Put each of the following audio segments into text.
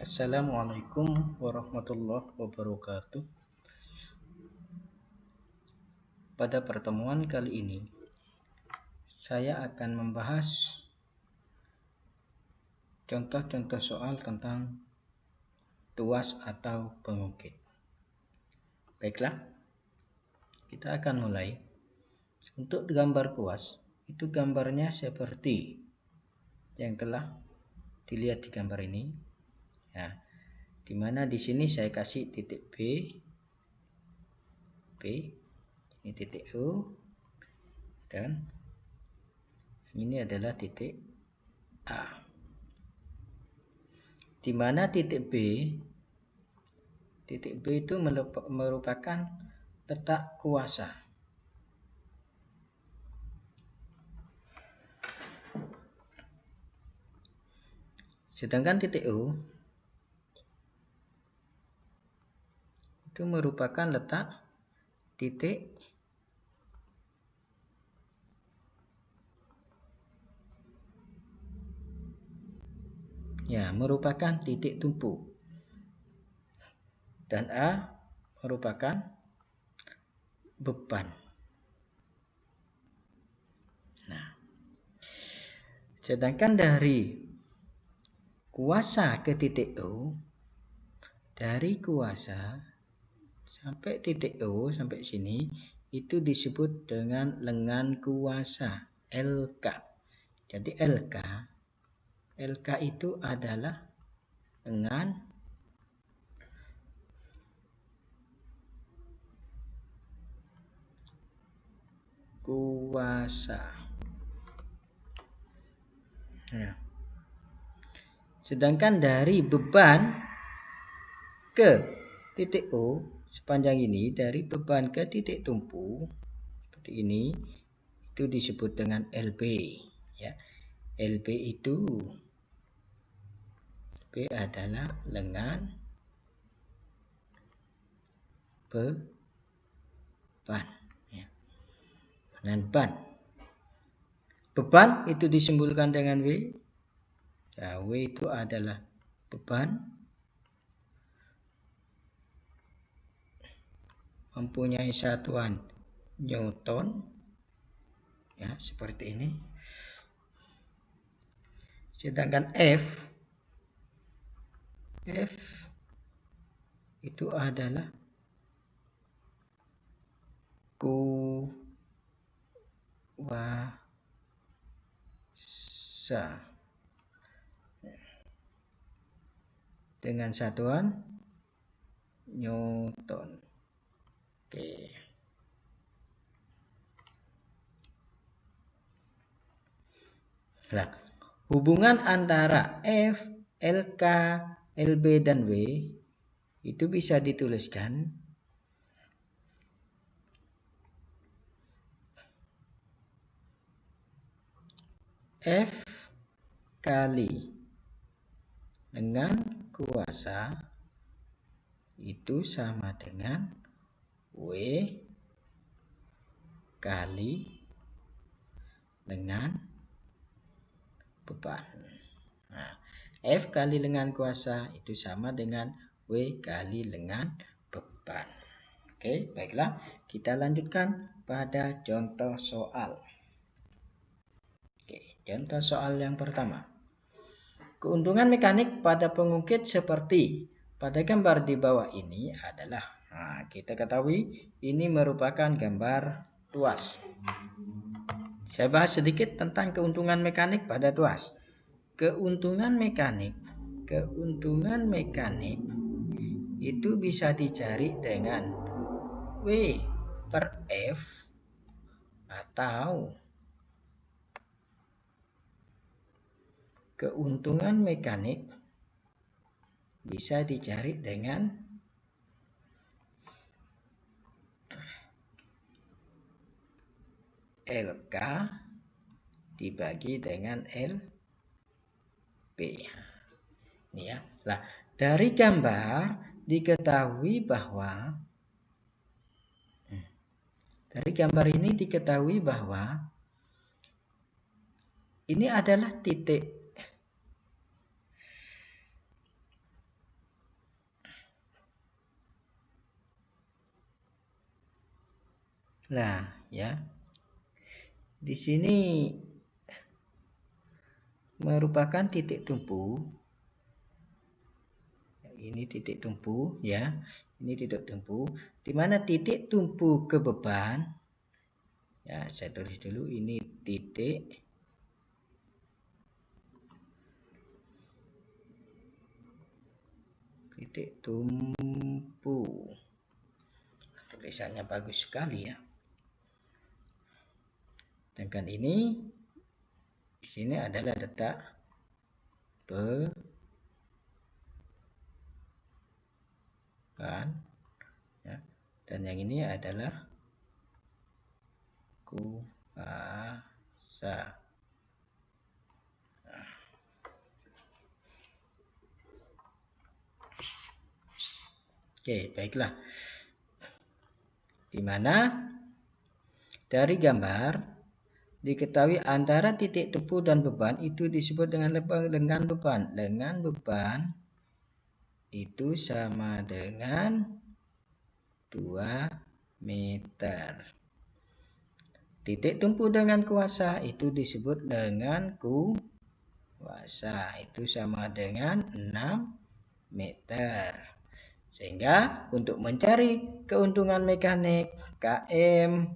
Assalamualaikum warahmatullahi wabarakatuh. Pada pertemuan kali ini, saya akan membahas contoh-contoh soal tentang tuas atau pengungkit. Baiklah, kita akan mulai. Untuk gambar tuas, itu gambarnya seperti yang telah dilihat di gambar ini. Nah, di mana di sini saya kasih titik B, ini titik O, dan ini adalah titik A. Di mana titik B itu merupakan letak kuasa. Sedangkan titik O itu merupakan letak titik merupakan titik tumpu, dan A merupakan beban. Nah, sedangkan dari kuasa ke titik O, dari kuasa sampai titik O sampai sini itu disebut dengan lengan kuasa, LK. Jadi LK itu adalah lengan kuasa. Ya. Sedangkan dari beban ke titik O sepanjang ini, dari beban ke titik tumpu seperti ini, itu disebut dengan LB. Ya. LB itu B adalah lengan beban. Ya. Lengan ban. Beban itu disimbolkan dengan W. Ya, W itu adalah beban, mempunyai satuan Newton, ya seperti ini. Sedangkan F itu adalah kuasa dengan satuan Newton. Oke. Nah, hubungan antara F, LK, LB, dan W itu bisa dituliskan F kali lengan kuasa itu sama dengan W kali lengan beban. Nah, F kali lengan kuasa itu sama dengan W kali lengan beban. Oke, baiklah, kita lanjutkan pada contoh soal. Oke, contoh soal yang pertama. Keuntungan mekanik pada pengungkit seperti pada gambar di bawah ini adalah, kita ketahui ini merupakan gambar tuas. Saya bahas sedikit tentang keuntungan mekanik pada tuas. Keuntungan mekanik itu bisa dicari dengan W per F, atau keuntungan mekanik bisa dicari dengan LK dibagi dengan LB. Ini ya. Nah, dari gambar diketahui bahwa ini adalah titik Nah, ya. Di sini merupakan titik tumpu. Ini titik tumpu, ya. Ini titik tumpu. Di mana titik tumpu ke beban, ya, saya tulis dulu, ini titik tumpu. Tulisannya bagus sekali, ya. Sedangkan ini di sini adalah letak beban, ya. Dan yang ini adalah kuasa. Oke, baiklah. Di mana dari gambar diketahui antara titik tumpu dan beban itu disebut dengan lengan beban. Lengan beban itu sama dengan 2 meter. Titik tumpu dengan kuasa itu disebut lengan kuasa. Itu sama dengan 6 meter. Sehingga untuk mencari keuntungan mekanik Km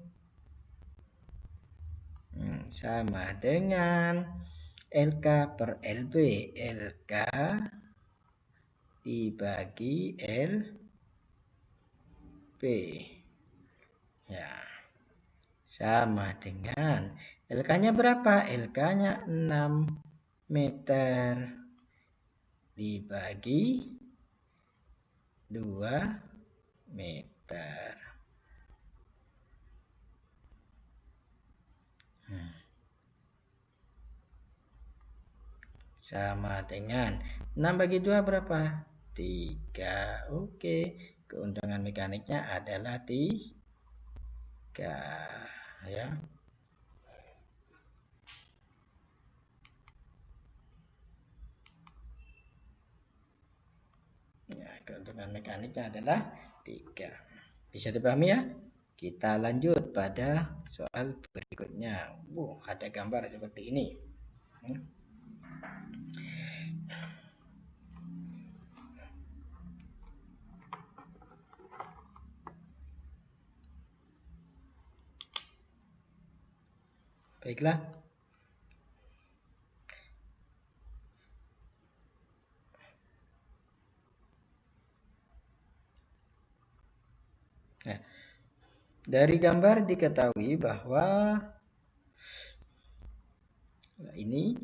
sama dengan LK per LB. LK dibagi LB. Ya. Sama dengan LK-nya berapa? LK-nya 6 meter dibagi 2 meter. Sama dengan 6 bagi 2 berapa? 3. Oke, keuntungan mekaniknya adalah 3, ya. Keuntungan mekaniknya adalah 3. Bisa dipahami, ya? Kita lanjut pada soal berikutnya. Ada gambar seperti ini. Baiklah. Nah, dari gambar diketahui bahwa ini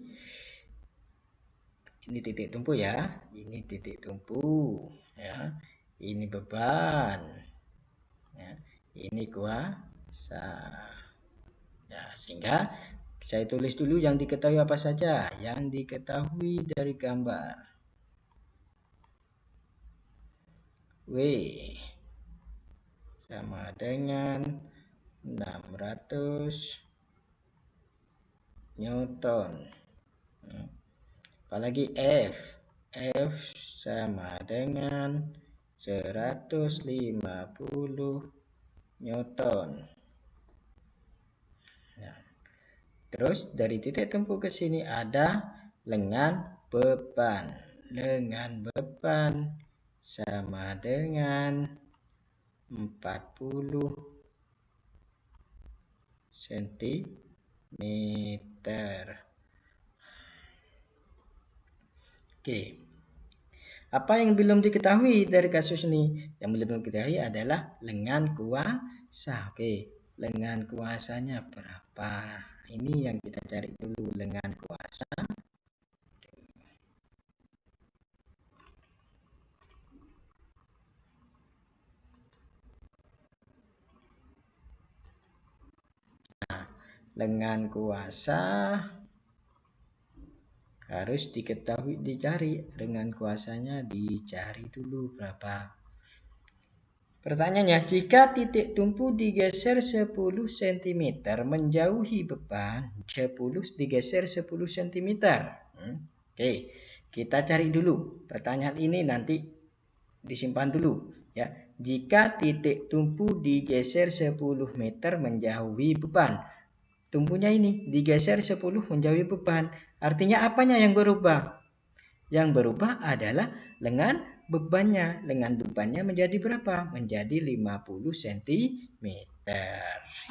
titik tumpu, ya. Ini titik tumpu, ya. Ini beban, ya. Ini kuasa. Ya, sehingga saya tulis dulu yang diketahui apa saja. Yang diketahui dari gambar. W sama dengan 600 Newton. Apalagi F. F sama dengan 150 Newton. Nah, terus dari titik tumpu ke sini ada lengan beban. Lengan beban sama dengan 40 cm. Oke. Apa yang belum diketahui dari kasus ini? Yang belum diketahui adalah lengan kuasa. Oke, lengan kuasanya berapa? Ini yang kita cari dulu, lengan kuasa. Nah, lengan kuasa harus diketahui, dicari. Lengan kuasanya dicari dulu berapa. Pertanyaannya, jika titik tumpu digeser 10 cm menjauhi beban 10 digeser 10 cm. Oke, kita cari dulu. Pertanyaan ini nanti disimpan dulu ya. Jika titik tumpu digeser 10 meter menjauhi beban. Tumpunya ini digeser 10 menjauhi beban. Artinya apanya yang berubah? Yang berubah adalah lengan bebannya. Lengan bebannya menjadi berapa? Menjadi 50 cm.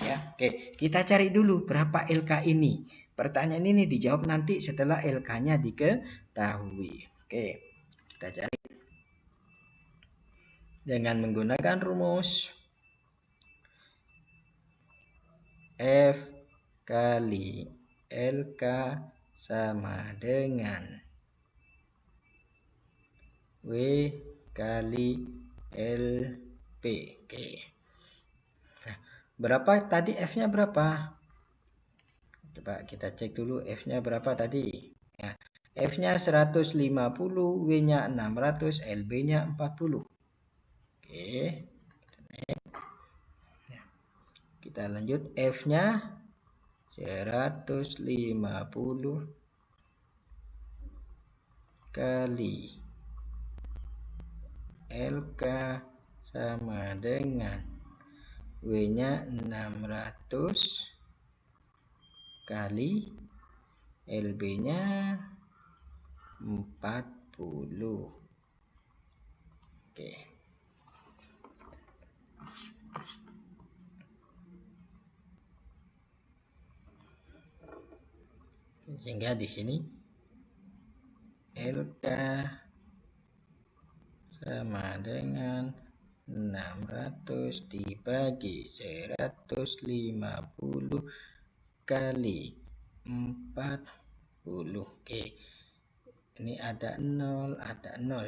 Ya, oke, kita cari dulu berapa LK ini. Pertanyaan ini dijawab nanti setelah LK-nya diketahui. Oke, kita cari dengan menggunakan rumus F kali LK sama dengan W kali LP. Oke. Nah, berapa tadi F-nya berapa? Coba kita cek dulu F-nya berapa tadi. Ya, F-nya 150, W-nya 600, LB-nya 40. Oke. Kita lanjut, F-nya 150 kali LK sama dengan W-nya 600 kali LB-nya 40. Oke. Sehingga di sini LK sama dengan 600 dibagi 150 kali 40. Oke. Ini ada 0,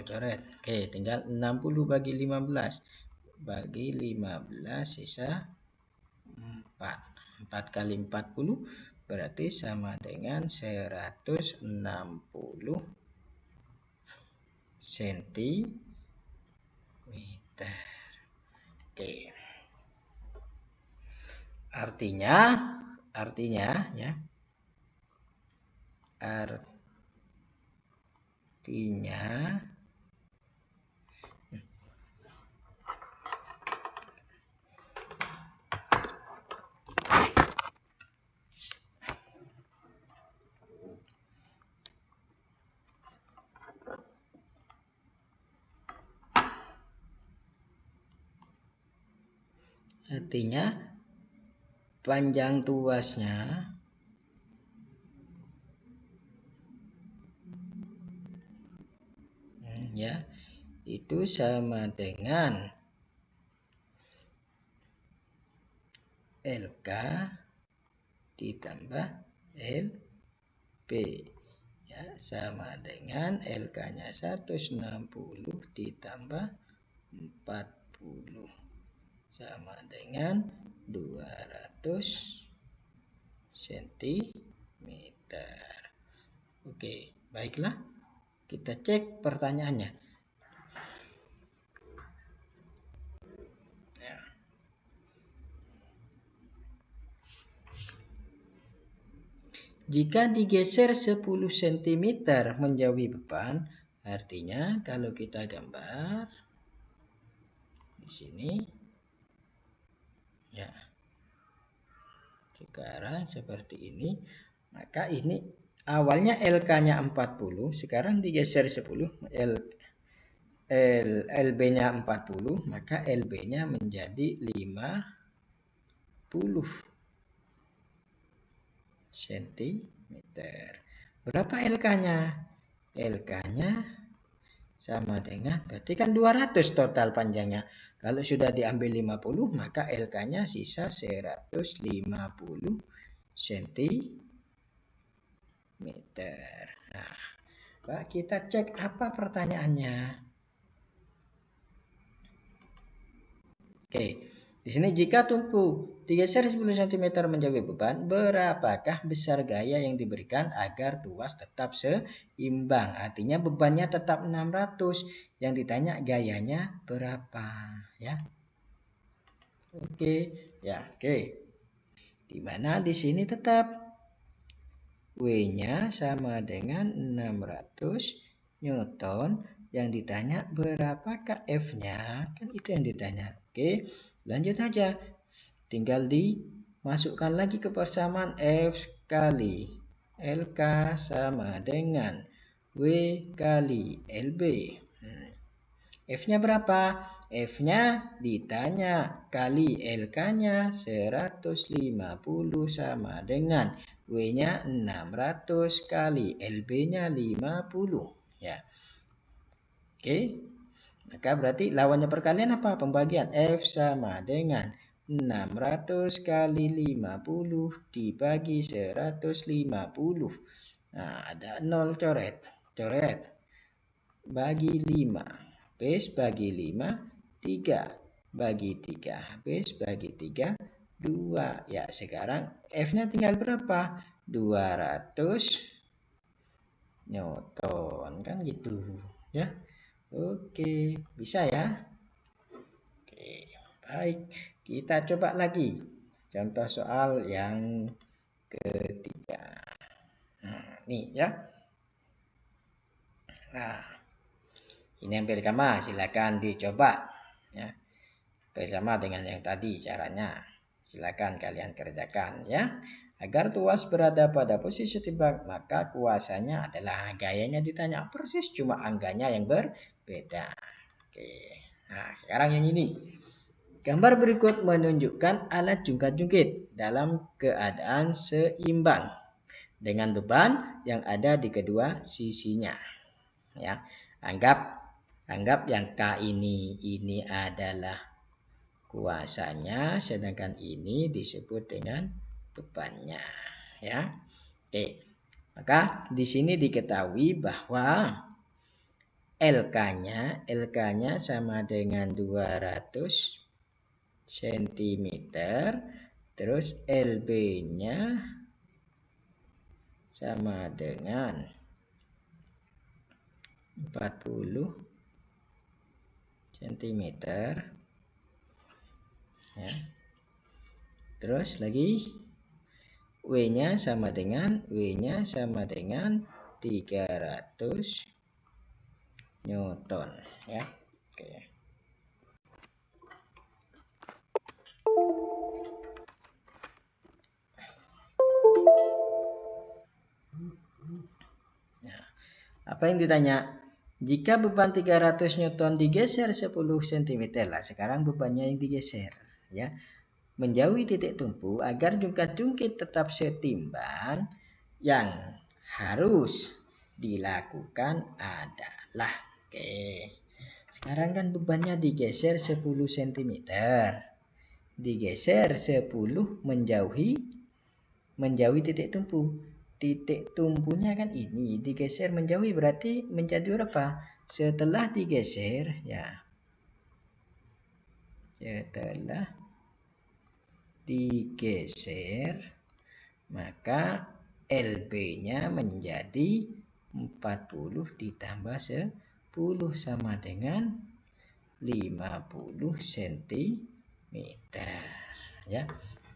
coret. Oke, tinggal 60 bagi 15. Bagi 15 sisa 4. 4 kali 40 berarti sama dengan 160 cm. Oke. Artinya ya. Artinya panjang tuasnya ya itu sama dengan LK ditambah LP ya, sama dengan LK-nya 160 ditambah 40 sama dengan 200 cm. Oke, baiklah. Kita cek pertanyaannya. Ya. Jika digeser 10 cm menjauhi beban, artinya kalau kita gambar di sini ya. Sekarang seperti ini, maka ini awalnya LK-nya 40, sekarang digeser 10, LB-nya 40, maka LB-nya menjadi 50 cm. Berapa LK-nya? LK-nya sama dengan, berarti kan 200 total panjangnya. Kalau sudah diambil 50, maka LK-nya sisa 150 cm. Nah, Pak, kita cek apa pertanyaannya. Oke, di sini jika tumpu digeser 10 cm menjauhi beban, berapakah besar gaya yang diberikan agar tuas tetap seimbang? Artinya bebannya tetap 600. Yang ditanya gayanya berapa, ya? Oke, ya, oke. Di mana di sini tetap W-nya sama dengan 600 Newton Yang ditanya berapakah F-nya? Kan itu yang ditanya. Oke, lanjut aja. Tinggal dimasukkan lagi ke persamaan F kali LK sama dengan W kali LB. F-nya berapa? F-nya ditanya kali LK-nya 150 sama dengan W-nya 600 kali LB-nya 50. Ya. Oke. Maka berarti lawannya perkalian apa? Pembagian. F sama dengan 600 kali 50 dibagi 150. Nah, ada 0 coret. Coret. Bagi 5. Habis bagi 5, 3. Bagi 3. Habis bagi 3, 2. Ya, sekarang F-nya tinggal berapa? 200 Newton. Kan gitu. Ya. Oke, bisa ya? Oke, baik. Kita coba lagi. Contoh soal yang ketiga. Nih ya. Nah, ini yang pertama, silakan dicoba ya. Bersama dengan yang tadi caranya. Silakan kalian kerjakan ya. Agar tuas berada pada posisi timbang, maka kuasanya adalah gayanya ditanya persis, cuma angganya yang berbeda. Oke. Nah, sekarang yang ini. Gambar berikut menunjukkan alat jungkat-jungkit dalam keadaan seimbang dengan beban yang ada di kedua sisinya. Ya, anggap yang K ini adalah kuasanya, sedangkan ini disebut dengan bebannya. Ya, oke. Maka di sini diketahui bahwa LK-nya sama dengan 200 cm, terus LB-nya sama dengan 40 cm ya. Terus lagi W-nya sama dengan 300 Newton ya. Oke. Nah, apa yang ditanya? Jika beban 300 Newton digeser 10 cm, lah sekarang bebannya yang digeser ya. Menjauhi titik tumpu agar jungkat-jungkit tetap setimbang, yang harus dilakukan adalah, oke. Sekarang kan bebannya digeser 10 cm. Digeser 10 menjauhi titik tumpu. Titik tumpunya kan ini, digeser menjauhi berarti menjadi berapa? Setelah digeser ya. Setelah digeser maka LB-nya menjadi 40 ditambah 10 sama dengan 50 cm ya.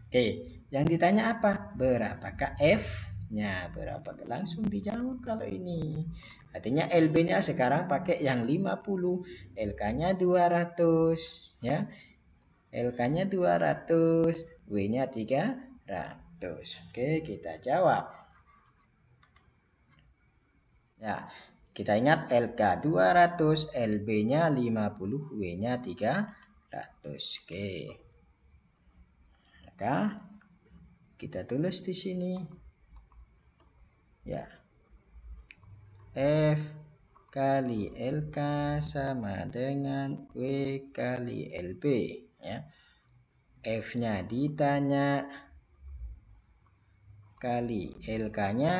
Oke, yang ditanya apa? Berapakah F-nya? Berapa? Langsung dijawab kalau ini. Artinya LB-nya sekarang pakai yang 50, LK-nya 200 ya. LK-nya 200, W-nya 300. Oke, kita jawab. Ya, kita ingat LK 200, LB-nya 50, W-nya 300. Oke. Maka kita tulis di sini. Ya. F kali LK sama dengan W kali LB ya. F-nya ditanya kali LK-nya.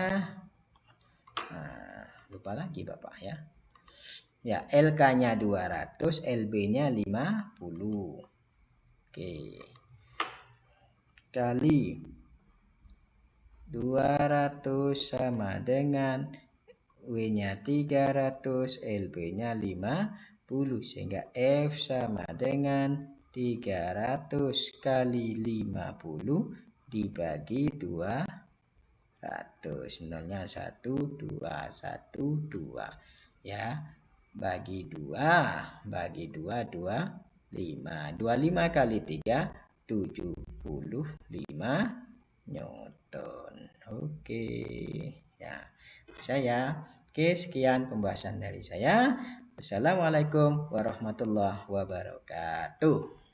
Nah, lupa lagi Bapak ya. Ya, LK-nya 200, LB-nya 50. Oke. Kali 200 sama dengan W-nya 300, LB-nya 50. Sehingga F sama dengan 300 kali 50 dibagi 200. Nolnya 1, 2, 1, 2. Ya. bagi 2. Bagi 2, 25. 25 kali 3, 75 Newton. Oke. Ya, saya. Oke, sekian pembahasan dari saya. Wassalamualaikum warahmatullahi wabarakatuh.